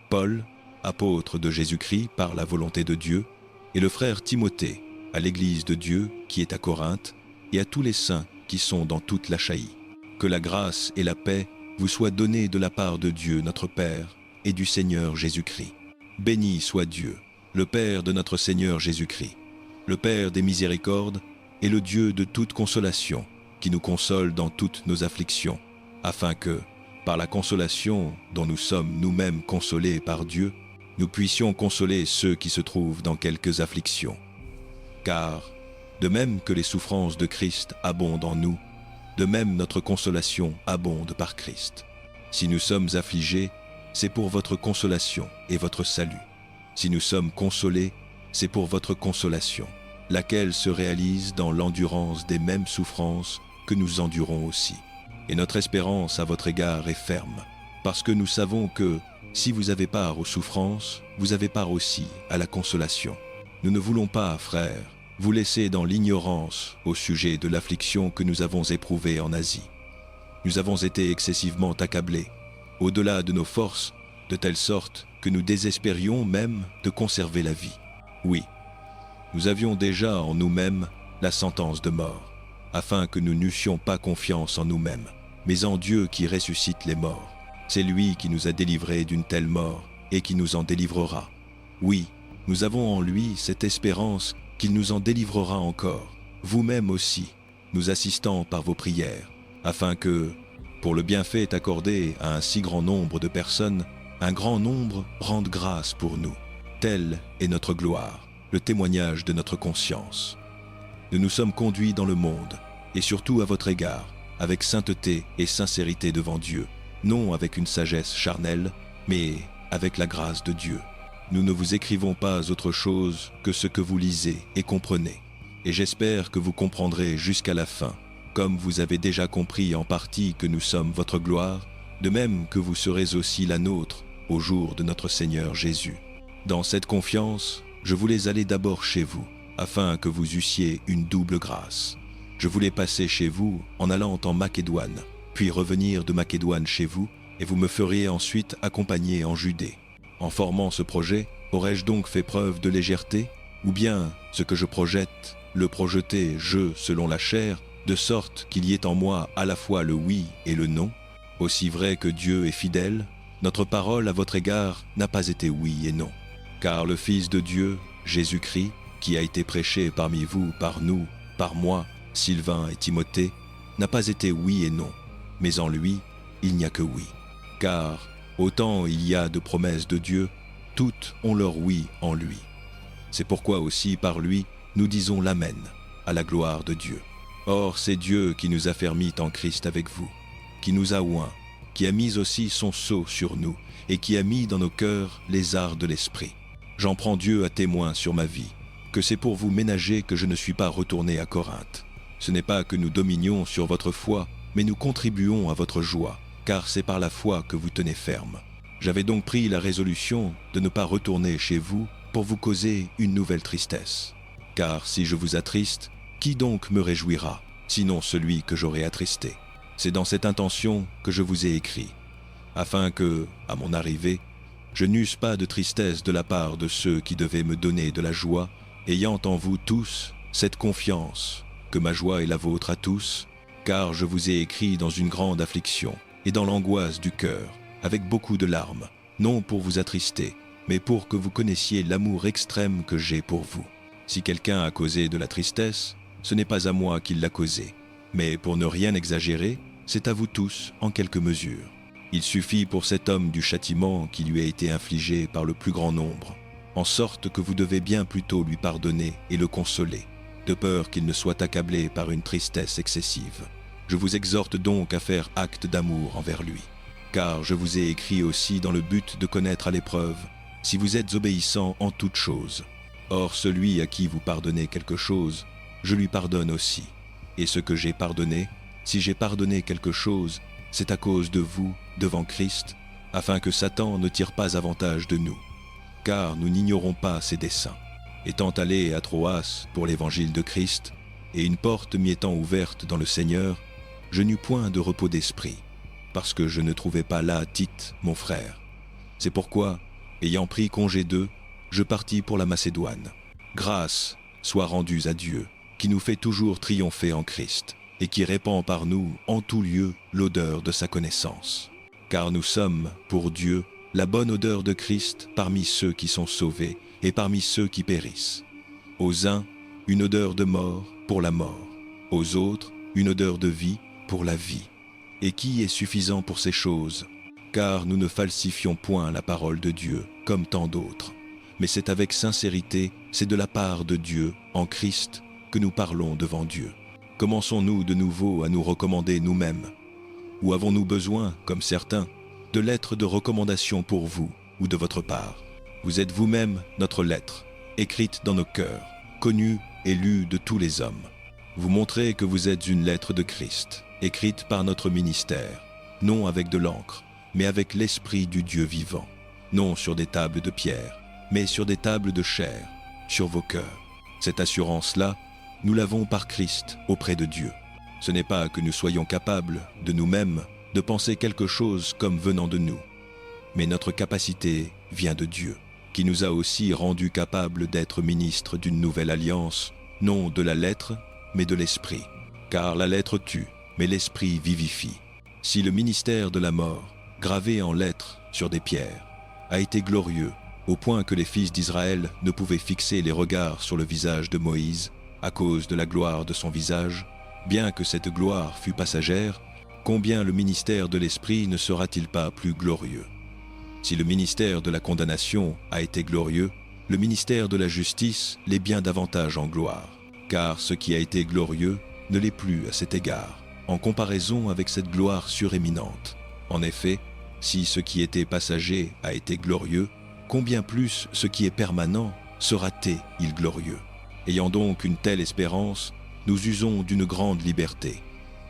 Paul, apôtre de Jésus-Christ par la volonté de Dieu, et le frère Timothée, à l'Église de Dieu qui est à Corinthe, et à tous les saints qui sont dans toute l'Achaïe. Que la grâce et la paix vous soient données de la part de Dieu notre Père et du Seigneur Jésus-Christ. Béni soit Dieu, le Père de notre Seigneur Jésus-Christ, le Père des miséricordes et le Dieu de toute consolation, qui nous console dans toutes nos afflictions, afin que, par la consolation dont nous sommes nous-mêmes consolés par Dieu, nous puissions consoler ceux qui se trouvent dans quelques afflictions. Car, de même que les souffrances de Christ abondent en nous, de même notre consolation abonde par Christ. Si nous sommes affligés, c'est pour votre consolation et votre salut. Si nous sommes consolés, c'est pour votre consolation, laquelle se réalise dans l'endurance des mêmes souffrances que nous endurons aussi. Et notre espérance à votre égard est ferme, parce que nous savons que, si vous avez part aux souffrances, vous avez part aussi à la consolation. Nous ne voulons pas, frères, vous laisser dans l'ignorance au sujet de l'affliction que nous avons éprouvée en Asie. Nous avons été excessivement accablés, au-delà de nos forces, de telle sorte que nous désespérions même de conserver la vie. Oui, nous avions déjà en nous-mêmes la sentence de mort, afin que nous n'eussions pas confiance en nous-mêmes, mais en Dieu qui ressuscite les morts. C'est lui qui nous a délivrés d'une telle mort et qui nous en délivrera. Oui, nous avons en lui cette espérance qu'il nous en délivrera encore, vous-même aussi, nous assistant par vos prières, afin que, pour le bienfait accordé à un si grand nombre de personnes, un grand nombre rende grâce pour nous. Telle est notre gloire, le témoignage de notre conscience. Nous nous sommes conduits dans le monde, et surtout à votre égard, avec sainteté et sincérité devant Dieu, non avec une sagesse charnelle, mais avec la grâce de Dieu. Nous ne vous écrivons pas autre chose que ce que vous lisez et comprenez, et j'espère que vous comprendrez jusqu'à la fin, comme vous avez déjà compris en partie que nous sommes votre gloire, de même que vous serez aussi la nôtre au jour de notre Seigneur Jésus. Dans cette confiance, je voulais aller d'abord chez vous, afin que vous eussiez une double grâce. Je voulais passer chez vous en allant en Macédoine, puis revenir de Macédoine chez vous, et vous me feriez ensuite accompagner en Judée. En formant ce projet, aurais-je donc fait preuve de légèreté? Ou bien, ce que je projette, le projeter, je, selon la chair, de sorte qu'il y ait en moi à la fois le oui et le non? Aussi vrai que Dieu est fidèle, notre parole à votre égard n'a pas été oui et non. Car le Fils de Dieu, Jésus-Christ, qui a été prêché parmi vous par nous, par moi, Sylvain et Timothée, n'a pas été oui et non, mais en lui, il n'y a que oui. Car, autant il y a de promesses de Dieu, toutes ont leur oui en lui. C'est pourquoi aussi par lui, nous disons l'Amen, à la gloire de Dieu. Or c'est Dieu qui nous a fermis en Christ avec vous, qui nous a oints, qui a mis aussi son sceau sur nous, et qui a mis dans nos cœurs les arts de l'esprit. J'en prends Dieu à témoin sur ma vie, que c'est pour vous ménager que je ne suis pas retourné à Corinthe. Ce n'est pas que nous dominions sur votre foi, mais nous contribuons à votre joie, car c'est par la foi que vous tenez ferme. J'avais donc pris la résolution de ne pas retourner chez vous pour vous causer une nouvelle tristesse. Car si je vous attriste, qui donc me réjouira, sinon celui que j'aurai attristé? C'est dans cette intention que je vous ai écrit, afin que, à mon arrivée, je n'eusse pas de tristesse de la part de ceux qui devaient me donner de la joie, ayant en vous tous cette confiance, que ma joie est la vôtre à tous, car je vous ai écrit dans une grande affliction et dans l'angoisse du cœur, avec beaucoup de larmes, non pour vous attrister, mais pour que vous connaissiez l'amour extrême que j'ai pour vous. Si quelqu'un a causé de la tristesse, ce n'est pas à moi qu'il l'a causé, mais pour ne rien exagérer, c'est à vous tous en quelque mesure. Il suffit pour cet homme du châtiment qui lui a été infligé par le plus grand nombre, en sorte que vous devez bien plutôt lui pardonner et le consoler, de peur qu'il ne soit accablé par une tristesse excessive. Je vous exhorte donc à faire acte d'amour envers lui, car je vous ai écrit aussi dans le but de connaître à l'épreuve si vous êtes obéissants en toutes choses. Or celui à qui vous pardonnez quelque chose, je lui pardonne aussi. Et ce que j'ai pardonné, si j'ai pardonné quelque chose, c'est à cause de vous, devant Christ, afin que Satan ne tire pas avantage de nous. Car nous n'ignorons pas ses desseins. Étant allé à Troas pour l'évangile de Christ, et une porte m'y étant ouverte dans le Seigneur, je n'eus point de repos d'esprit, parce que je ne trouvais pas là Tite, mon frère. C'est pourquoi, Ayant pris congé d'eux, je partis pour la Macédoine. Grâce soit rendue à Dieu, qui nous fait toujours triompher en Christ, et qui répand par nous en tout lieu l'odeur de sa connaissance. Car nous sommes, pour Dieu, la bonne odeur de Christ parmi ceux qui sont sauvés et parmi ceux qui périssent. Aux uns, une odeur de mort pour la mort, aux autres, une odeur de vie pour la vie. Et qui est suffisant pour ces choses? Car nous ne falsifions point la parole de Dieu, comme tant d'autres. Mais c'est avec sincérité, c'est de la part de Dieu, en Christ, que nous parlons devant Dieu. Commençons-nous de nouveau à nous recommander nous-mêmes? Ou avons-nous besoin, comme certains, de lettres de recommandation pour vous ou de votre part? Vous êtes vous-même notre lettre, écrite dans nos cœurs, connue et lue de tous les hommes. Vous montrez que vous êtes une lettre de Christ, écrite par notre ministère, non avec de l'encre, mais avec l'Esprit du Dieu vivant, non sur des tables de pierre, mais sur des tables de chair, sur vos cœurs. Cette assurance-là, nous l'avons par Christ auprès de Dieu. Ce n'est pas que nous soyons capables, de nous-mêmes, de penser quelque chose comme venant de nous, mais notre capacité vient de Dieu, qui nous a aussi rendus capables d'être ministres d'une nouvelle alliance, non de la lettre, mais de l'esprit. Car la lettre tue, mais l'esprit vivifie. Si le ministère de la mort, gravé en lettres sur des pierres, a été glorieux, au point que les fils d'Israël ne pouvaient fixer les regards sur le visage de Moïse, à cause de la gloire de son visage, bien que cette gloire fût passagère, combien le ministère de l'Esprit ne sera-t-il pas plus glorieux? Si le ministère de la condamnation a été glorieux, le ministère de la justice l'est bien davantage en gloire, car ce qui a été glorieux ne l'est plus à cet égard, en comparaison avec cette gloire suréminente. En effet, si ce qui était passager a été glorieux, combien plus ce qui est permanent sera-t-il glorieux? Ayant donc une telle espérance, nous usons d'une grande liberté,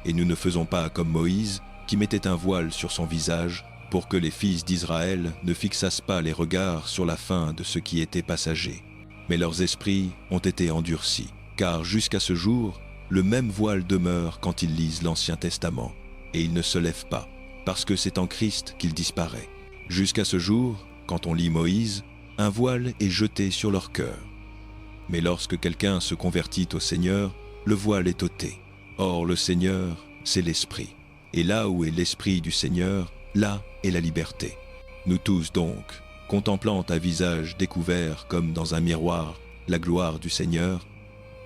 et nous ne faisons pas comme Moïse, qui mettait un voile sur son visage, pour que les fils d'Israël ne fixassent pas les regards sur la fin de ce qui était passager. Mais leurs esprits ont été endurcis, car jusqu'à ce jour, le même voile demeure quand ils lisent l'Ancien Testament, et ils ne se lèvent pas, parce que c'est en Christ qu'il disparaît. Jusqu'à ce jour, quand on lit Moïse, un voile est jeté sur leur cœur. Mais lorsque quelqu'un se convertit au Seigneur, le voile est ôté. Or, le Seigneur, c'est l'Esprit. Et là où est l'Esprit du Seigneur, là est la liberté. Nous tous donc, contemplant à visage découvert comme dans un miroir la gloire du Seigneur,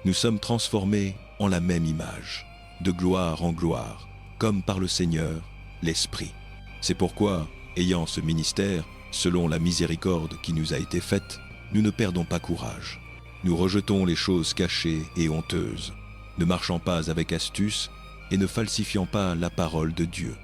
nous sommes transformés en la même image, de gloire en gloire, comme par le Seigneur, l'Esprit. C'est pourquoi, ayant ce ministère, selon la miséricorde qui nous a été faite, nous ne perdons pas courage. Nous rejetons les choses cachées et honteuses, ne marchant pas avec astuce et ne falsifiant pas la parole de Dieu.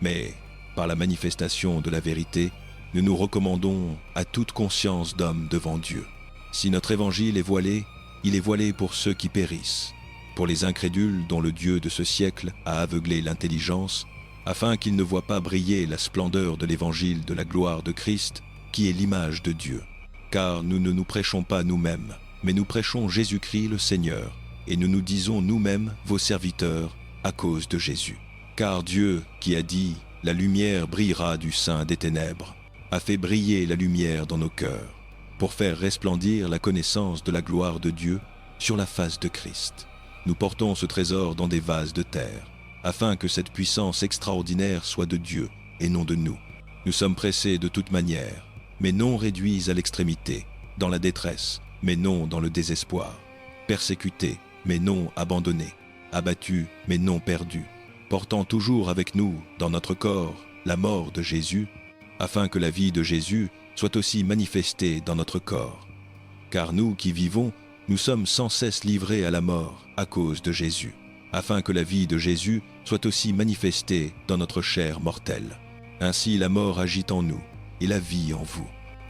Mais, par la manifestation de la vérité, nous nous recommandons à toute conscience d'homme devant Dieu. Si notre évangile est voilé, il est voilé pour ceux qui périssent, pour les incrédules dont le Dieu de ce siècle a aveuglé l'intelligence, afin qu'ils ne voient pas briller la splendeur de l'évangile de la gloire de Christ, qui est l'image de Dieu. Car nous ne nous prêchons pas nous-mêmes, mais nous prêchons Jésus-Christ le Seigneur, et nous nous disons nous-mêmes vos serviteurs à cause de Jésus. Car Dieu, qui a dit « La lumière brillera du sein des ténèbres », a fait briller la lumière dans nos cœurs, pour faire resplendir la connaissance de la gloire de Dieu sur la face de Christ. Nous portons ce trésor dans des vases de terre, afin que cette puissance extraordinaire soit de Dieu et non de nous. Nous sommes pressés de toute manière, mais non réduits à l'extrémité, dans la détresse, mais non dans le désespoir, persécutés, mais non abandonnés, abattus, mais non perdus, portant toujours avec nous, dans notre corps, la mort de Jésus, afin que la vie de Jésus soit aussi manifestée dans notre corps. Car nous qui vivons, nous sommes sans cesse livrés à la mort à cause de Jésus, afin que la vie de Jésus soit aussi manifestée dans notre chair mortelle. Ainsi la mort agit en nous, et la vie en vous.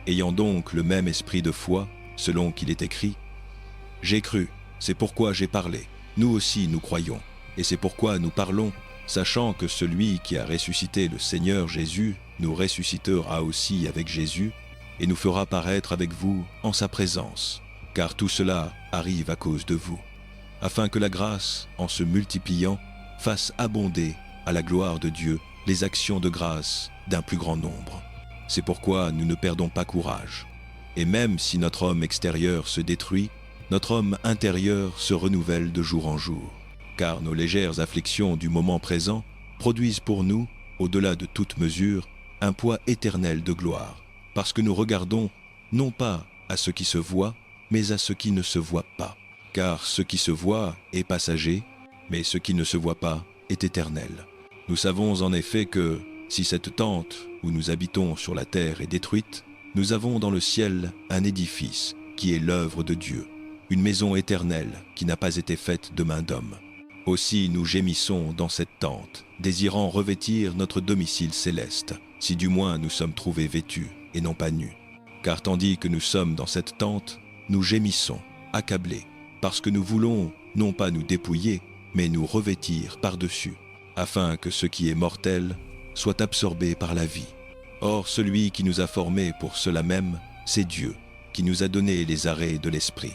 Ayant donc le même esprit de foi, selon qu'il est écrit, « J'ai cru, c'est pourquoi j'ai parlé. Nous aussi nous croyons, et c'est pourquoi nous parlons, sachant que celui qui a ressuscité le Seigneur Jésus nous ressuscitera aussi avec Jésus, et nous fera paraître avec vous en sa présence. Car tout cela arrive à cause de vous, afin que la grâce, en se multipliant, fasse abonder à la gloire de Dieu les actions de grâce d'un plus grand nombre. C'est pourquoi nous ne perdons pas courage. Et même si notre homme extérieur se détruit, notre homme intérieur se renouvelle de jour en jour. Car nos légères afflictions du moment présent produisent pour nous, au-delà de toute mesure, un poids éternel de gloire, parce que nous regardons non pas à ce qui se voit, mais à ce qui ne se voit pas. Car ce qui se voit est passager, mais ce qui ne se voit pas est éternel. Nous savons en effet que, si cette tente où nous habitons sur la terre est détruite, nous avons dans le ciel un édifice qui est l'œuvre de Dieu, une maison éternelle qui n'a pas été faite de main d'homme. Aussi nous gémissons dans cette tente, désirant revêtir notre domicile céleste, si du moins nous sommes trouvés vêtus et non pas nus. Car tandis que nous sommes dans cette tente, nous gémissons, accablés, parce que nous voulons non pas nous dépouiller, mais nous revêtir par-dessus, afin que ce qui est mortel soit absorbé par la vie. Or, celui qui nous a formés pour cela même, c'est Dieu, qui nous a donné les arrêts de l'esprit.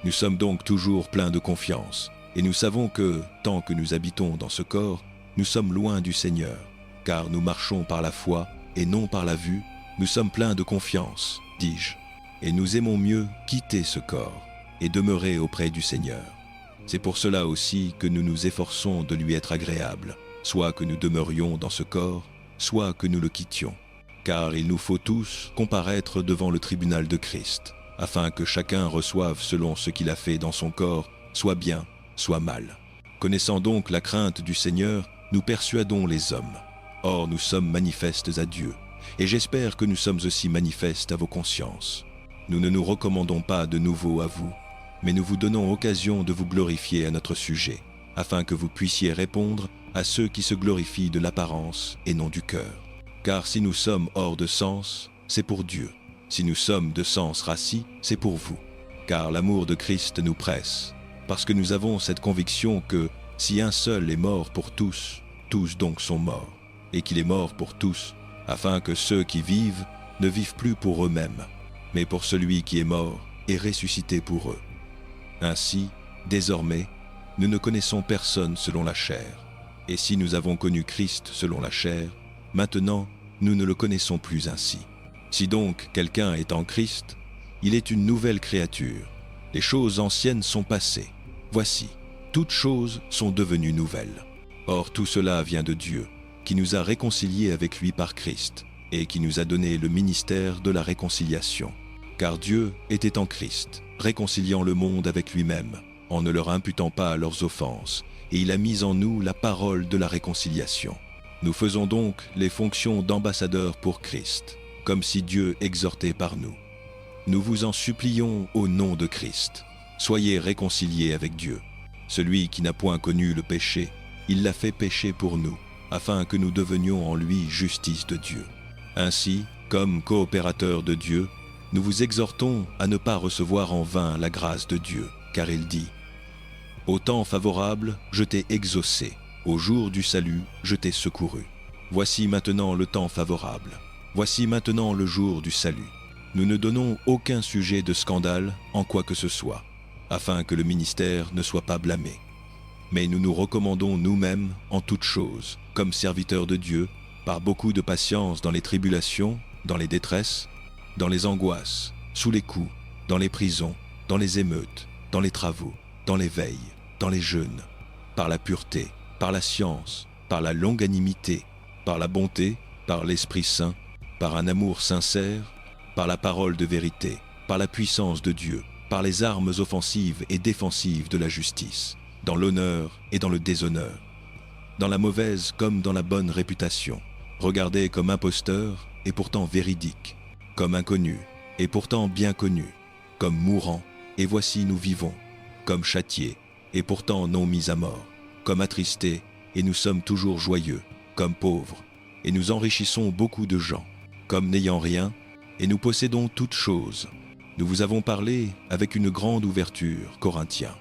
Nous sommes donc toujours pleins de confiance, et nous savons que, tant que nous habitons dans ce corps, nous sommes loin du Seigneur, car nous marchons par la foi et non par la vue. Nous sommes pleins de confiance, dis-je, et nous aimons mieux quitter ce corps et demeurer auprès du Seigneur. C'est pour cela aussi que nous nous efforçons de lui être agréables, soit que nous demeurions dans ce corps, soit que nous le quittions. Car il nous faut tous comparaître devant le tribunal de Christ, afin que chacun reçoive selon ce qu'il a fait dans son corps, soit bien, soit mal. Connaissant donc la crainte du Seigneur, nous persuadons les hommes. Or nous sommes manifestes à Dieu, et j'espère que nous sommes aussi manifestes à vos consciences. Nous ne nous recommandons pas de nouveau à vous, mais nous vous donnons occasion de vous glorifier à notre sujet, afin que vous puissiez répondre à ceux qui se glorifient de l'apparence et non du cœur. Car si nous sommes hors de sens, c'est pour Dieu. Si nous sommes de sens rassis, c'est pour vous. Car l'amour de Christ nous presse, parce que nous avons cette conviction que si un seul est mort pour tous, tous donc sont morts, et qu'il est mort pour tous, afin que ceux qui vivent ne vivent plus pour eux-mêmes, mais pour celui qui est mort et ressuscité pour eux. Ainsi, désormais, nous ne connaissons personne selon la chair, et si nous avons connu Christ selon la chair, maintenant nous ne le connaissons plus ainsi. Si donc quelqu'un est en Christ, il est une nouvelle créature. Les choses anciennes sont passées. Voici, toutes choses sont devenues nouvelles. Or tout cela vient de Dieu, qui nous a réconciliés avec lui par Christ, et qui nous a donné le ministère de la réconciliation. Car Dieu était en Christ, réconciliant le monde avec lui-même, en ne leur imputant pas leurs offenses, et il a mis en nous la parole de la réconciliation. Nous faisons donc les fonctions d'ambassadeurs pour Christ, comme si Dieu exhortait par nous. Nous vous en supplions au nom de Christ. Soyez réconciliés avec Dieu. Celui qui n'a point connu le péché, il l'a fait pécher pour nous, afin que nous devenions en lui justice de Dieu. Ainsi, comme coopérateurs de Dieu, nous vous exhortons à ne pas recevoir en vain la grâce de Dieu, car il dit « Au temps favorable, je t'ai exaucé, au jour du salut, je t'ai secouru. Voici maintenant le temps favorable, voici maintenant le jour du salut. Nous ne donnons aucun sujet de scandale en quoi que ce soit, afin que le ministère ne soit pas blâmé. Mais nous nous recommandons nous-mêmes en toutes choses, comme serviteurs de Dieu, par beaucoup de patience dans les tribulations, dans les détresses, dans les angoisses, sous les coups, dans les prisons, dans les émeutes, dans les travaux, dans les veilles, dans les jeûnes, par la pureté, par la science, par la longanimité, par la bonté, par l'Esprit Saint, par un amour sincère, par la parole de vérité, par la puissance de Dieu, par les armes offensives et défensives de la justice, dans l'honneur et dans le déshonneur, dans la mauvaise comme dans la bonne réputation, regardés comme imposteurs et pourtant véridiques, comme inconnus et pourtant bien connus, comme mourants et voici nous vivons, comme châtiés et pourtant non mis à mort, comme attristés et nous sommes toujours joyeux, comme pauvres et nous enrichissons beaucoup de gens, comme n'ayant rien et nous possédons toutes choses. Nous vous avons parlé avec une grande ouverture, Corinthiens.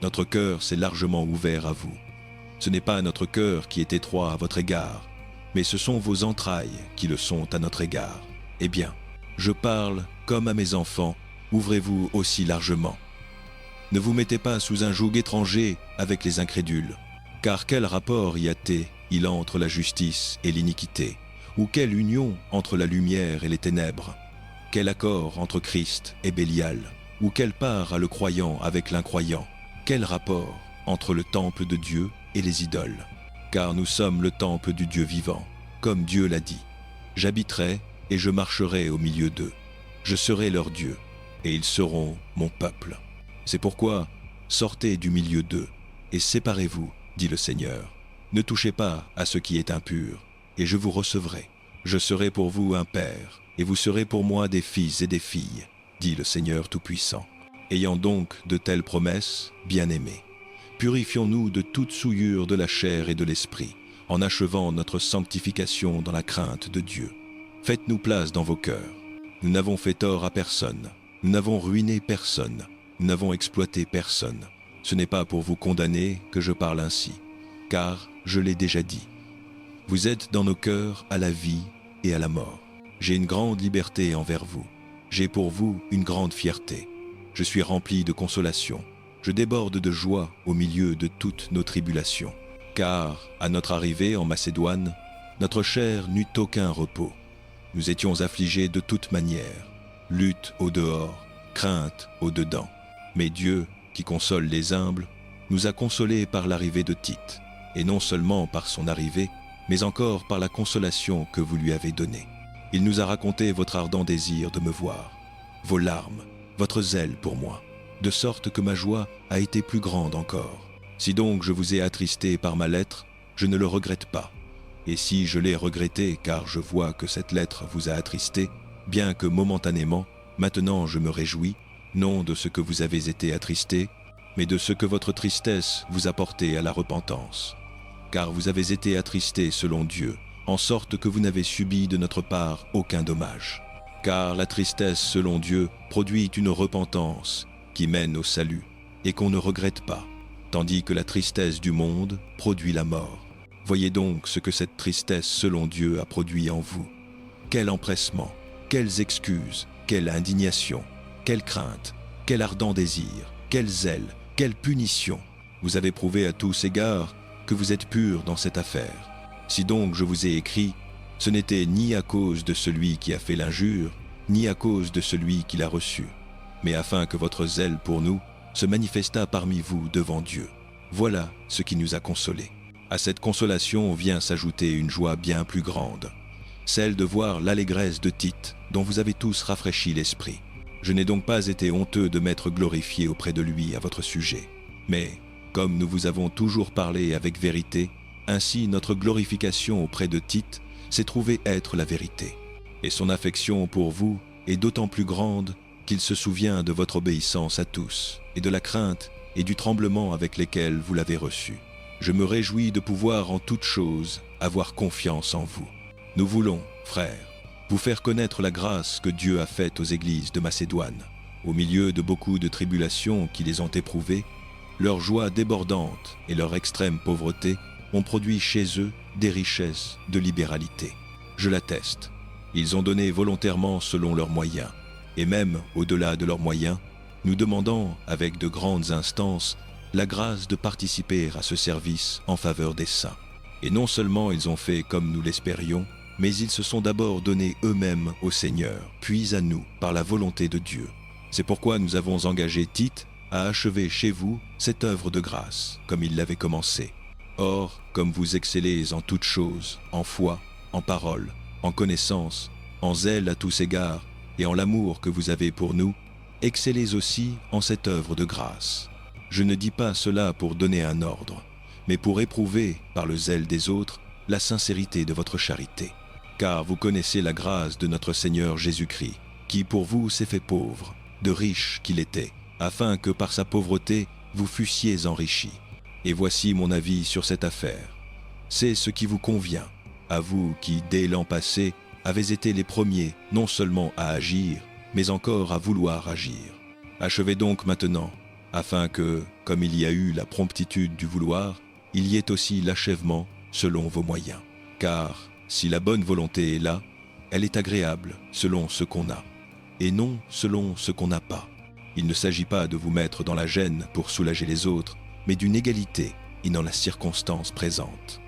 Notre cœur s'est largement ouvert à vous. Ce n'est pas notre cœur qui est étroit à votre égard, mais ce sont vos entrailles qui le sont à notre égard. Eh bien, je parle comme à mes enfants, ouvrez-vous aussi largement. Ne vous mettez pas sous un joug étranger avec les incrédules, car quel rapport y a-t-il entre la justice et l'iniquité, Ou quelle union entre la lumière et les ténèbres? Quel accord entre Christ et Bélial? Ou quelle part a le croyant avec l'incroyant? Quel rapport entre le temple de Dieu et les idoles? Car nous sommes le temple du Dieu vivant, comme Dieu l'a dit. J'habiterai et je marcherai au milieu d'eux. Je serai leur Dieu, et ils seront mon peuple. C'est pourquoi, sortez du milieu d'eux, et séparez-vous, dit le Seigneur. Ne touchez pas à ce qui est impur, et je vous recevrai. Je serai pour vous un père, et vous serez pour moi des fils et des filles, dit le Seigneur Tout-Puissant. Ayant donc de telles promesses, bien-aimés, purifions-nous de toute souillure de la chair et de l'esprit, en achevant notre sanctification dans la crainte de Dieu. Faites-nous place dans vos cœurs. Nous n'avons fait tort à personne, nous n'avons ruiné personne, nous n'avons exploité personne. Ce n'est pas pour vous condamner que je parle ainsi, car je l'ai déjà dit. Vous êtes dans nos cœurs à la vie et à la mort. J'ai une grande liberté envers vous. J'ai pour vous une grande fierté. Je suis rempli de consolation. Je déborde de joie au milieu de toutes nos tribulations. Car, à notre arrivée en Macédoine, notre chair n'eut aucun repos. Nous étions affligés de toute manière, lutte au dehors, crainte au dedans. Mais Dieu, qui console les humbles, nous a consolés par l'arrivée de Tite, et non seulement par son arrivée, mais encore par la consolation que vous lui avez donnée. Il nous a raconté votre ardent désir de me voir, vos larmes, votre zèle pour moi, de sorte que ma joie a été plus grande encore. Si donc je vous ai attristé par ma lettre, je ne le regrette pas. Et si je l'ai regretté car je vois que cette lettre vous a attristé, bien que momentanément, maintenant je me réjouis, non de ce que vous avez été attristé, mais de ce que votre tristesse vous a porté à la repentance. Car vous avez été attristé selon Dieu, en sorte que vous n'avez subi de notre part aucun dommage. Car la tristesse selon Dieu produit une repentance qui mène au salut, et qu'on ne regrette pas, tandis que la tristesse du monde produit la mort. Voyez donc ce que cette tristesse selon Dieu a produit en vous. Quel empressement, quelles excuses, quelle indignation, quelle crainte, quel ardent désir, quel zèle, quelle punition. Vous avez prouvé à tous égards que vous êtes purs dans cette affaire. Si donc je vous ai écrit, ce n'était ni à cause de celui qui a fait l'injure, ni à cause de celui qui l'a reçu, mais afin que votre zèle pour nous se manifestât parmi vous devant Dieu. Voilà ce qui nous a consolés. À cette consolation vient s'ajouter une joie bien plus grande, celle de voir l'allégresse de Tite, dont vous avez tous rafraîchi l'esprit. Je n'ai donc pas été honteux de m'être glorifié auprès de lui à votre sujet. Mais, comme nous vous avons toujours parlé avec vérité, ainsi notre glorification auprès de Tite s'est trouvée être la vérité. Et son affection pour vous est d'autant plus grande qu'il se souvient de votre obéissance à tous, et de la crainte et du tremblement avec lesquels vous l'avez reçu. Je me réjouis de pouvoir en toutes choses avoir confiance en vous. Nous voulons, frères, vous faire connaître la grâce que Dieu a faite aux églises de Macédoine. Au milieu de beaucoup de tribulations qui les ont éprouvées, leur joie débordante et leur extrême pauvreté ont produit chez eux des richesses de libéralité. Je l'atteste. Ils ont donné volontairement selon leurs moyens, et même au-delà de leurs moyens, nous demandant avec de grandes instances la grâce de participer à ce service en faveur des saints. Et non seulement ils ont fait comme nous l'espérions, mais ils se sont d'abord donnés eux-mêmes au Seigneur, puis à nous, par la volonté de Dieu. C'est pourquoi nous avons engagé Tite à achever chez vous cette œuvre de grâce, comme il l'avait commencée. Or, comme vous excellez en toutes choses, en foi, en parole, en connaissance, en zèle à tous égards, et en l'amour que vous avez pour nous, excellez aussi en cette œuvre de grâce. Je ne dis pas cela pour donner un ordre, mais pour éprouver, par le zèle des autres, la sincérité de votre charité. Car vous connaissez la grâce de notre Seigneur Jésus-Christ, qui pour vous s'est fait pauvre, de riche qu'il était, afin que par sa pauvreté vous fussiez enrichis. Et voici mon avis sur cette affaire. C'est ce qui vous convient, à vous qui, dès l'an passé, avez été les premiers non seulement à agir, mais encore à vouloir agir. Achevez donc maintenant, afin que, comme il y a eu la promptitude du vouloir, il y ait aussi l'achèvement selon vos moyens. Car, si la bonne volonté est là, elle est agréable selon ce qu'on a, et non selon ce qu'on n'a pas. Il ne s'agit pas de vous mettre dans la gêne pour soulager les autres, mais d'une égalité et dans la circonstance présente.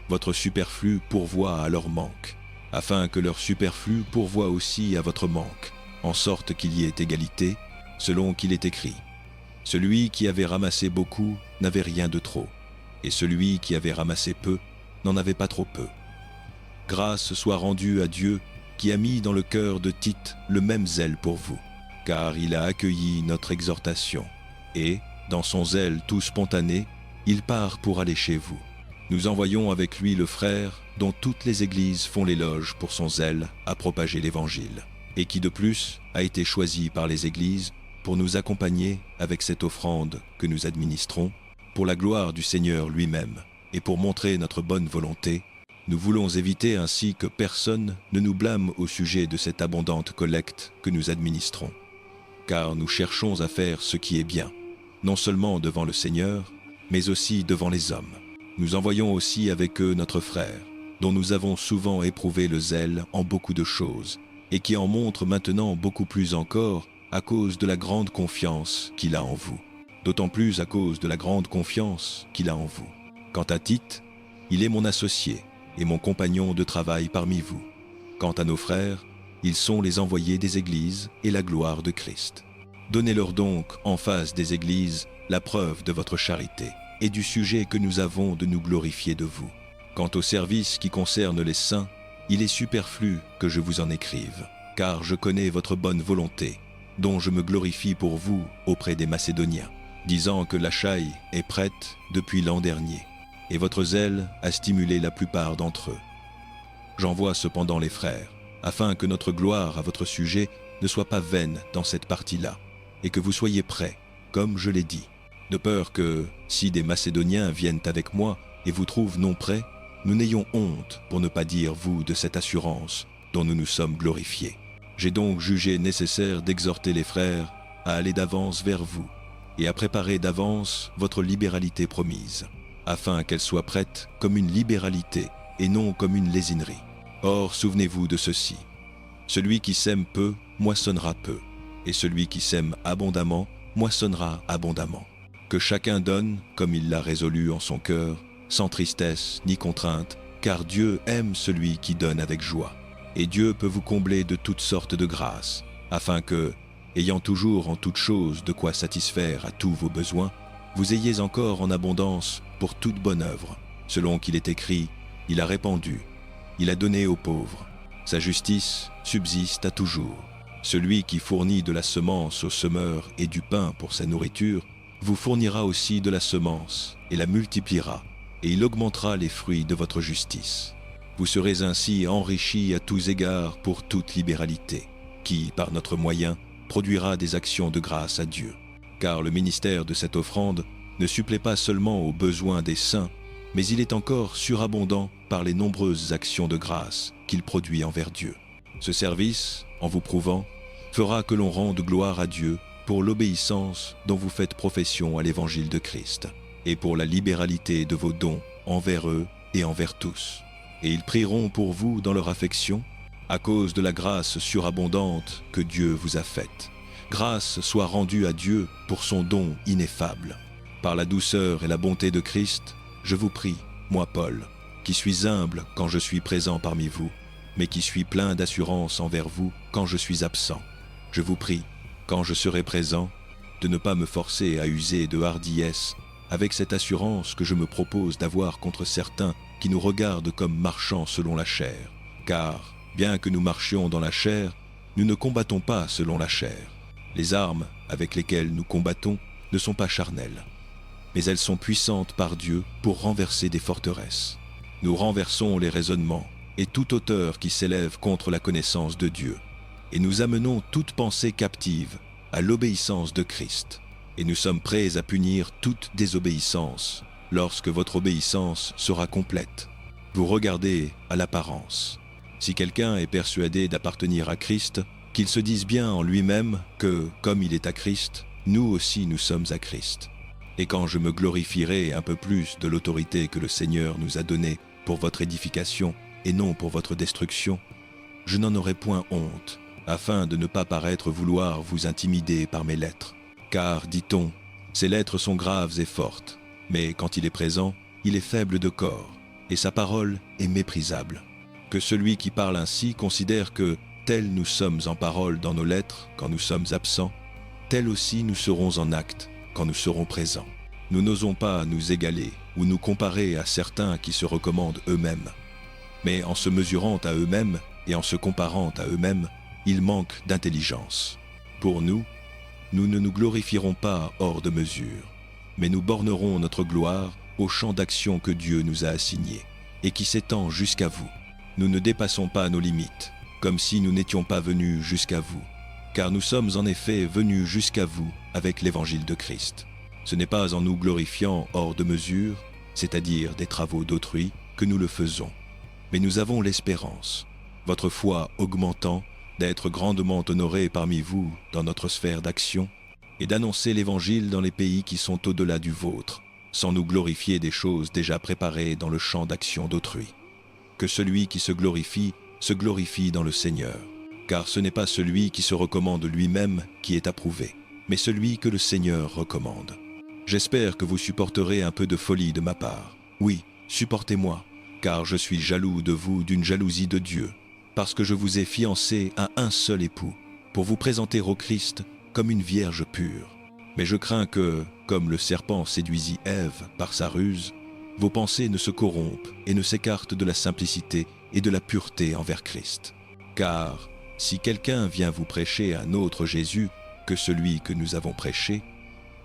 Votre superflu pourvoit à leur manque, afin que leur superflu pourvoie aussi à votre manque, en sorte qu'il y ait égalité, selon qu'il est écrit. Celui qui avait ramassé beaucoup n'avait rien de trop, et celui qui avait ramassé peu n'en avait pas trop peu. Grâce soit rendue à Dieu qui a mis dans le cœur de Tite le même zèle pour vous, car il a accueilli notre exhortation, et, dans son zèle tout spontané, il part pour aller chez vous. Nous envoyons avec lui le frère dont toutes les églises font l'éloge pour son zèle à propager l'Évangile, et qui de plus a été choisi par les églises pour nous accompagner avec cette offrande que nous administrons, pour la gloire du Seigneur lui-même, et pour montrer notre bonne volonté. Nous voulons éviter ainsi que personne ne nous blâme au sujet de cette abondante collecte que nous administrons, car nous cherchons à faire ce qui est bien, non seulement devant le Seigneur, mais aussi devant les hommes. Nous envoyons aussi avec eux notre frère, dont nous avons souvent éprouvé le zèle en beaucoup de choses, et qui en montre maintenant beaucoup plus encore à cause de la grande confiance qu'il a en vous, d'autant plus à cause de la grande confiance qu'il a en vous. Quant à Tite, il est mon associé et mon compagnon de travail parmi vous. Quant à nos frères, ils sont les envoyés des églises et la gloire de Christ. Donnez-leur donc, en face des églises, la preuve de votre charité et du sujet que nous avons de nous glorifier de vous. Quant au service qui concerne les saints, il est superflu que je vous en écrive, car je connais votre bonne volonté, dont je me glorifie pour vous auprès des Macédoniens, disant que l'Achaïe est prête depuis l'an dernier, et votre zèle a stimulé la plupart d'entre eux. J'envoie cependant les frères, afin que notre gloire à votre sujet ne soit pas vaine dans cette partie-là, et que vous soyez prêts, comme je l'ai dit, de peur que, si des Macédoniens viennent avec moi et vous trouvent non prêts, nous n'ayons honte, pour ne pas dire vous, de cette assurance dont nous nous sommes glorifiés. J'ai donc jugé nécessaire d'exhorter les frères à aller d'avance vers vous et à préparer d'avance votre libéralité promise, afin qu'elle soit prête comme une libéralité et non comme une lésinerie. Or, souvenez-vous de ceci, celui qui sème peu moissonnera peu, et celui qui sème abondamment moissonnera abondamment. Que chacun donne comme il l'a résolu en son cœur, sans tristesse ni contrainte, car Dieu aime celui qui donne avec joie. Et Dieu peut vous combler de toutes sortes de grâces, afin que, ayant toujours en toutes choses de quoi satisfaire à tous vos besoins, vous ayez encore en abondance pour toute bonne œuvre, selon qu'il est écrit, « Il a répandu, il a donné aux pauvres, sa justice subsiste à toujours. » Celui qui fournit de la semence au semeur et du pain pour sa nourriture, vous fournira aussi de la semence et la multipliera, et il augmentera les fruits de votre justice. Vous serez ainsi enrichis à tous égards pour toute libéralité, qui, par notre moyen, produira des actions de grâce à Dieu. Car le ministère de cette offrande ne supplée pas seulement aux besoins des saints, mais il est encore surabondant par les nombreuses actions de grâce qu'il produit envers Dieu. Ce service, en vous prouvant, fera que l'on rende gloire à Dieu pour l'obéissance dont vous faites profession à l'évangile de Christ, et pour la libéralité de vos dons envers eux et envers tous. Et ils prieront pour vous dans leur affection, à cause de la grâce surabondante que Dieu vous a faite. Grâce soit rendue à Dieu pour son don ineffable. Par la douceur et la bonté de Christ, je vous prie, moi Paul, qui suis humble quand je suis présent parmi vous, mais qui suis plein d'assurance envers vous quand je suis absent. Je vous prie, quand je serai présent, de ne pas me forcer à user de hardiesse avec cette assurance que je me propose d'avoir contre certains qui nous regardent comme marchant selon la chair. Car, bien que nous marchions dans la chair, nous ne combattons pas selon la chair. Les armes avec lesquelles nous combattons ne sont pas charnelles, mais elles sont puissantes par Dieu pour renverser des forteresses. Nous renversons les raisonnements et toute hauteur qui s'élève contre la connaissance de Dieu, et nous amenons toute pensée captive à l'obéissance de Christ. Et nous sommes prêts à punir toute désobéissance lorsque votre obéissance sera complète. Vous regardez à l'apparence. Si quelqu'un est persuadé d'appartenir à Christ, qu'il se dise bien en lui-même que, comme il est à Christ, nous aussi nous sommes à Christ. Et quand je me glorifierai un peu plus de l'autorité que le Seigneur nous a donnée pour votre édification et non pour votre destruction, je n'en aurai point honte, afin de ne pas paraître vouloir vous intimider par mes lettres. Car, dit-on, ces lettres sont graves et fortes, mais quand il est présent, il est faible de corps, et sa parole est méprisable. Que celui qui parle ainsi considère que, tel nous sommes en parole dans nos lettres quand nous sommes absents, tel aussi nous serons en acte quand nous serons présents. Nous n'osons pas nous égaler ou nous comparer à certains qui se recommandent eux-mêmes. Mais en se mesurant à eux-mêmes et en se comparant à eux-mêmes, ils manquent d'intelligence. Pour nous, nous ne nous glorifierons pas hors de mesure, mais nous bornerons notre gloire au champ d'action que Dieu nous a assigné et qui s'étend jusqu'à vous. Nous ne dépassons pas nos limites, comme si nous n'étions pas venus jusqu'à vous, car nous sommes en effet venus jusqu'à vous avec l'évangile de Christ. Ce n'est pas en nous glorifiant hors de mesure, c'est-à-dire des travaux d'autrui, que nous le faisons. Mais nous avons l'espérance, votre foi augmentant, d'être grandement honorés parmi vous dans notre sphère d'action et d'annoncer l'évangile dans les pays qui sont au-delà du vôtre, sans nous glorifier des choses déjà préparées dans le champ d'action d'autrui. Que celui qui se glorifie dans le Seigneur, car ce n'est pas celui qui se recommande lui-même qui est approuvé, mais celui que le Seigneur recommande. J'espère que vous supporterez un peu de folie de ma part. Oui, supportez-moi, car je suis jaloux de vous d'une jalousie de Dieu, parce que je vous ai fiancé à un seul époux, pour vous présenter au Christ comme une vierge pure. Mais je crains que, comme le serpent séduisit Ève par sa ruse, vos pensées ne se corrompent et ne s'écartent de la simplicité et de la pureté envers Christ. Car, si quelqu'un vient vous prêcher un autre Jésus que celui que nous avons prêché,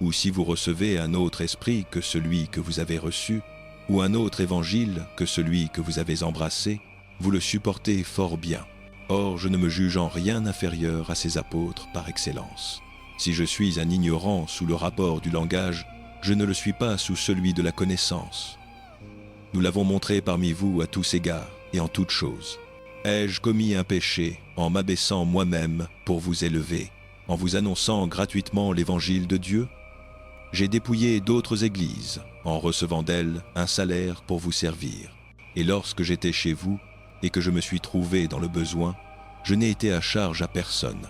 ou si vous recevez un autre esprit que celui que vous avez reçu, ou un autre évangile que celui que vous avez embrassé, vous le supportez fort bien. Or, je ne me juge en rien inférieur à ces apôtres par excellence. Si je suis un ignorant sous le rapport du langage, je ne le suis pas sous celui de la connaissance. Nous l'avons montré parmi vous à tous égards et en toutes choses. Ai-je commis un péché en m'abaissant moi-même pour vous élever, en vous annonçant gratuitement l'évangile de Dieu? J'ai dépouillé d'autres églises en recevant d'elles un salaire pour vous servir. Et lorsque j'étais chez vous, et que je me suis trouvé dans le besoin, je n'ai été à charge à personne,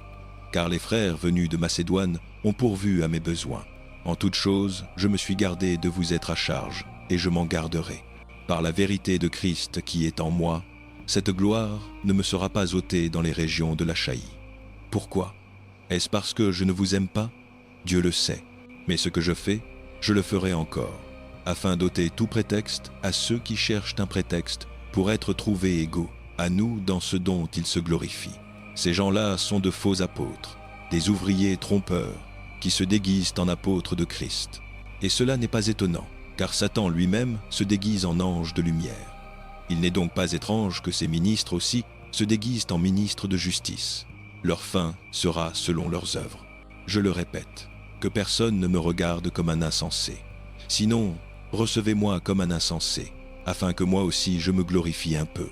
car les frères venus de Macédoine ont pourvu à mes besoins. En toute chose, je me suis gardé de vous être à charge, et je m'en garderai. Par la vérité de Christ qui est en moi, cette gloire ne me sera pas ôtée dans les régions de l'Achaïe. Pourquoi? Est-ce parce que je ne vous aime pas? Dieu le sait. Mais ce que je fais, je le ferai encore, afin d'ôter tout prétexte à ceux qui cherchent un prétexte pour être trouvés égaux à nous dans ce dont ils se glorifient. Ces gens-là sont de faux apôtres, des ouvriers trompeurs, qui se déguisent en apôtres de Christ. Et cela n'est pas étonnant, car Satan lui-même se déguise en ange de lumière. Il n'est donc pas étrange que ces ministres aussi se déguisent en ministres de justice. Leur fin sera selon leurs œuvres. Je le répète, que personne ne me regarde comme un insensé. Sinon, recevez-moi comme un insensé, afin que moi aussi je me glorifie un peu.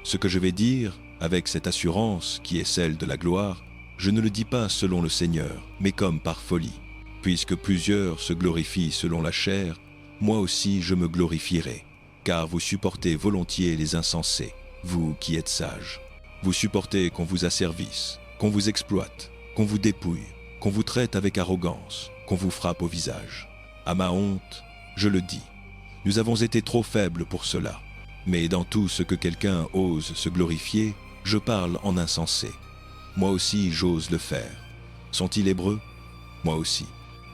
Ce que je vais dire, avec cette assurance qui est celle de la gloire, je ne le dis pas selon le Seigneur, mais comme par folie. Puisque plusieurs se glorifient selon la chair, moi aussi je me glorifierai, car vous supportez volontiers les insensés, vous qui êtes sages. Vous supportez qu'on vous asservisse, qu'on vous exploite, qu'on vous dépouille, qu'on vous traite avec arrogance, qu'on vous frappe au visage. À ma honte, je le dis. Nous avons été trop faibles pour cela. Mais dans tout ce que quelqu'un ose se glorifier, je parle en insensé. Moi aussi j'ose le faire. Sont-ils hébreux? Moi aussi.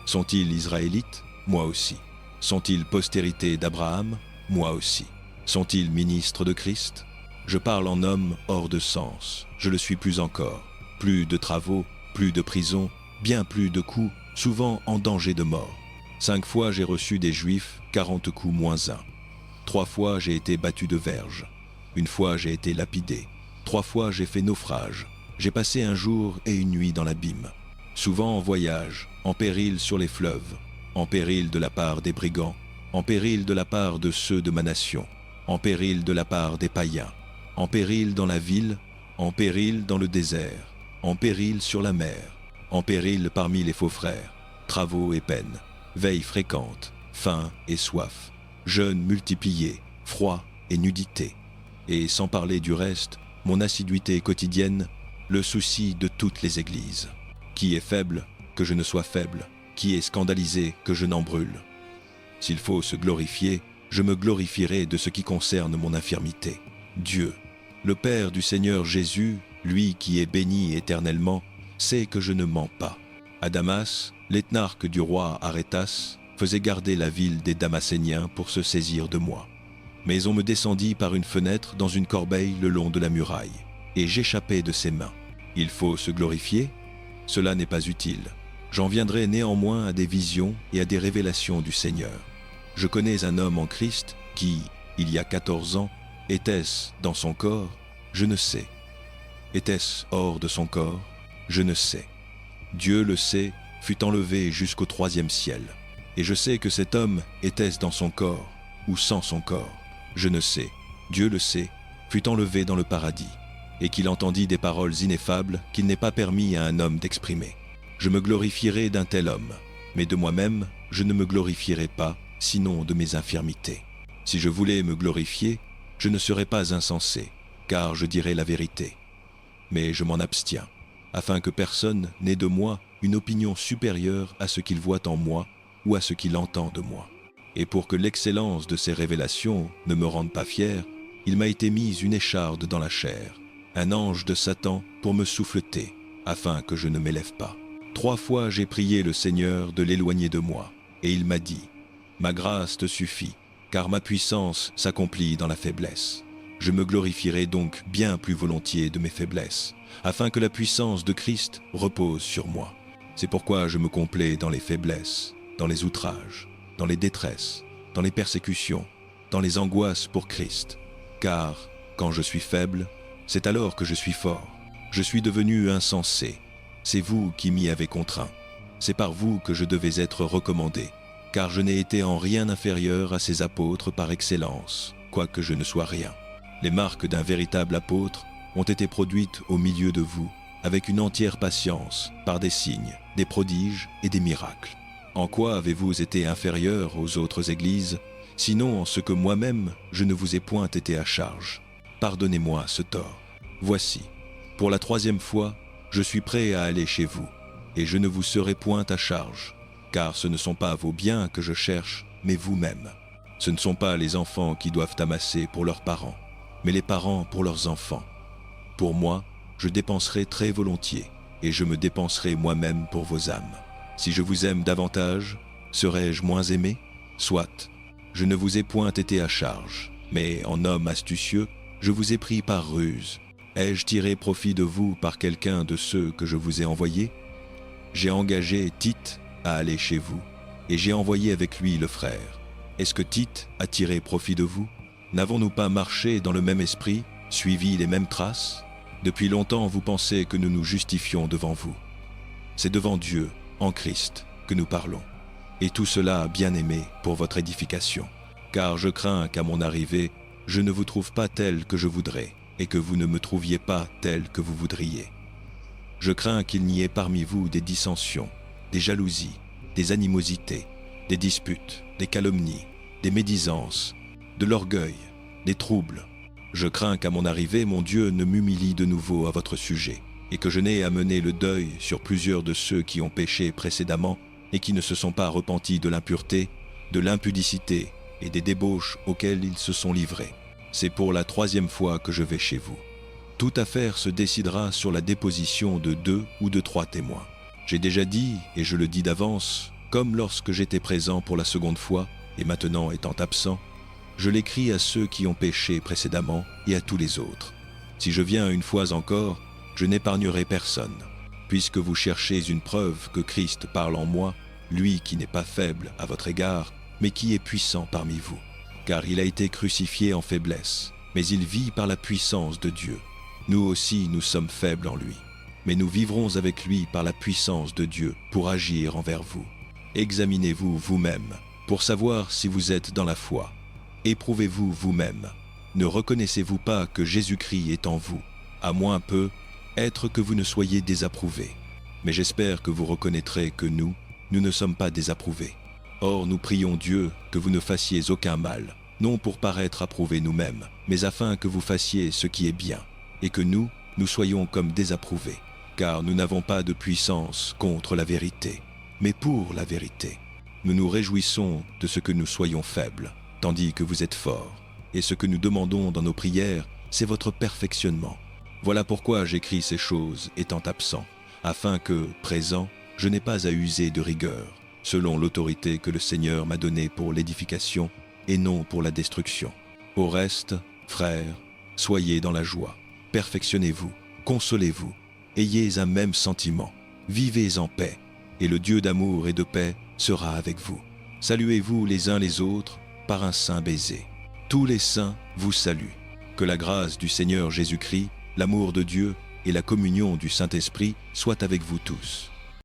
Sont-ils israélites? Moi aussi. Sont-ils postérité d'Abraham? Moi aussi. Sont-ils ministres de Christ? Je parle en homme hors de sens. Je le suis plus encore. Plus de travaux, plus de prison, bien plus de coups, souvent en danger de mort. 5 fois j'ai reçu des Juifs, 40 coups moins 1. 3 fois j'ai été battu de verge. 1 fois j'ai été lapidé. 3 fois j'ai fait naufrage. J'ai passé un jour et une nuit dans l'abîme. Souvent en voyage, en péril sur les fleuves, en péril de la part des brigands, en péril de la part de ceux de ma nation, en péril de la part des païens, en péril dans la ville, en péril dans le désert, en péril sur la mer, en péril parmi les faux frères, travaux et peines, veilles fréquentes, faim et soif, jeûnes multipliés, froid et nudité. Et sans parler du reste, mon assiduité quotidienne, le souci de toutes les églises. Qui est faible, que je ne sois faible, qui est scandalisé, que je n'en brûle. S'il faut se glorifier, je me glorifierai de ce qui concerne mon infirmité. Dieu, Le Père du Seigneur Jésus, lui qui est béni éternellement, sait que je ne mens pas. À Damas, l'éthnarque du roi Arétas faisait garder la ville des Damascéniens pour se saisir de moi. Mais on me descendit par une fenêtre dans une corbeille le long de la muraille, et j'échappai de ses mains. Il faut se glorifier? Cela n'est pas utile. J'en viendrai néanmoins à des visions et à des révélations du Seigneur. Je connais un homme en Christ qui, il y a 14 ans, était-ce dans son corps? Je ne sais. Était-ce hors de son corps? Je ne sais. Dieu le sait, fut enlevé jusqu'au 3e ciel. Et je sais que cet homme était-ce dans son corps ou sans son corps? Je ne sais. Dieu le sait, fut enlevé dans le paradis, et qu'il entendit des paroles ineffables qu'il n'est pas permis à un homme d'exprimer. Je me glorifierai d'un tel homme, mais de moi-même, je ne me glorifierai pas, sinon de mes infirmités. Si je voulais me glorifier, je ne serais pas insensé, car je dirais la vérité. Mais je m'en abstiens, afin que personne n'ait de moi une opinion supérieure à ce qu'il voit en moi ou à ce qu'il entend de moi. Et pour que l'excellence de ces révélations ne me rende pas fier, il m'a été mise une écharde dans la chair, un ange de Satan pour me souffleter, afin que je ne m'élève pas. 3 fois j'ai prié le Seigneur de l'éloigner de moi, et il m'a dit, « Ma grâce te suffit, car ma puissance s'accomplit dans la faiblesse. Je me glorifierai donc bien plus volontiers de mes faiblesses, afin que la puissance de Christ repose sur moi. C'est pourquoi je me complais dans les faiblesses, dans les outrages, dans les détresses, dans les persécutions, dans les angoisses pour Christ. Car, quand je suis faible, c'est alors que je suis fort. Je suis devenu insensé. C'est vous qui m'y avez contraint. C'est par vous que je devais être recommandé, car je n'ai été en rien inférieur à ces apôtres par excellence, quoique je ne sois rien. Les marques d'un véritable apôtre ont été produites au milieu de vous, avec une entière patience, par des signes, des prodiges et des miracles. En quoi avez-vous été inférieur aux autres églises, sinon en ce que moi-même je ne vous ai point été à charge? Pardonnez-moi ce tort. Voici, pour la 3e fois, je suis prêt à aller chez vous, et je ne vous serai point à charge, car ce ne sont pas vos biens que je cherche, mais vous-même. Ce ne sont pas les enfants qui doivent amasser pour leurs parents, mais les parents pour leurs enfants. Pour moi, je dépenserai très volontiers, et je me dépenserai moi-même pour vos âmes. Si je vous aime davantage, serais-je moins aimé? Soit, je ne vous ai point été à charge, mais en homme astucieux, je vous ai pris par ruse. Ai-je tiré profit de vous par quelqu'un de ceux que je vous ai envoyés? J'ai engagé Tite à aller chez vous, et j'ai envoyé avec lui le frère. Est-ce que Tite a tiré profit de vous? N'avons-nous pas marché dans le même esprit, suivi les mêmes traces? Depuis longtemps, vous pensez que nous nous justifions devant vous. C'est devant Dieu, en Christ, que nous parlons. Et tout cela, bien-aimé, pour votre édification. Car je crains qu'à mon arrivée, je ne vous trouve pas tel que je voudrais, et que vous ne me trouviez pas tel que vous voudriez. Je crains qu'il n'y ait parmi vous des dissensions, des jalousies, des animosités, des disputes, des calomnies, des médisances, de l'orgueil, des troubles. Je crains qu'à mon arrivée, mon Dieu ne m'humilie de nouveau à votre sujet, et que je n'ai à mener le deuil sur plusieurs de ceux qui ont péché précédemment et qui ne se sont pas repentis de l'impureté, de l'impudicité et des débauches auxquelles ils se sont livrés. C'est pour la 3e fois que je vais chez vous. Toute affaire se décidera sur la déposition de 2 ou de 3 témoins. J'ai déjà dit, et je le dis d'avance, comme lorsque j'étais présent pour la 2e fois, et maintenant étant absent, je l'écris à ceux qui ont péché précédemment et à tous les autres. Si je viens une fois encore, je n'épargnerai personne, puisque vous cherchez une preuve que Christ parle en moi, lui qui n'est pas faible à votre égard, mais qui est puissant parmi vous. Car il a été crucifié en faiblesse, mais il vit par la puissance de Dieu. Nous aussi, nous sommes faibles en lui, mais nous vivrons avec lui par la puissance de Dieu pour agir envers vous. Examinez-vous vous-même, pour savoir si vous êtes dans la foi. Éprouvez-vous vous-même. Ne reconnaissez-vous pas que Jésus-Christ est en vous, à moins peu, être que vous ne soyez désapprouvés. Mais j'espère que vous reconnaîtrez que nous ne sommes pas désapprouvés. Or, nous prions Dieu que vous ne fassiez aucun mal, non pour paraître approuvés nous-mêmes, mais afin que vous fassiez ce qui est bien, et que nous soyons comme désapprouvés, car nous n'avons pas de puissance contre la vérité, mais pour la vérité. Nous nous réjouissons de ce que nous soyons faibles, tandis que vous êtes forts, et ce que nous demandons dans nos prières, c'est votre perfectionnement. Voilà pourquoi j'écris ces choses étant absent, afin que, présent, je n'ai pas à user de rigueur, selon l'autorité que le Seigneur m'a donnée pour l'édification et non pour la destruction. Au reste, frères, soyez dans la joie, perfectionnez-vous, consolez-vous, ayez un même sentiment, vivez en paix, et le Dieu d'amour et de paix sera avec vous. Saluez-vous les uns les autres par un saint baiser. Tous les saints vous saluent. Que la grâce du Seigneur Jésus-Christ, l'amour de Dieu et la communion du Saint-Esprit soient avec vous tous.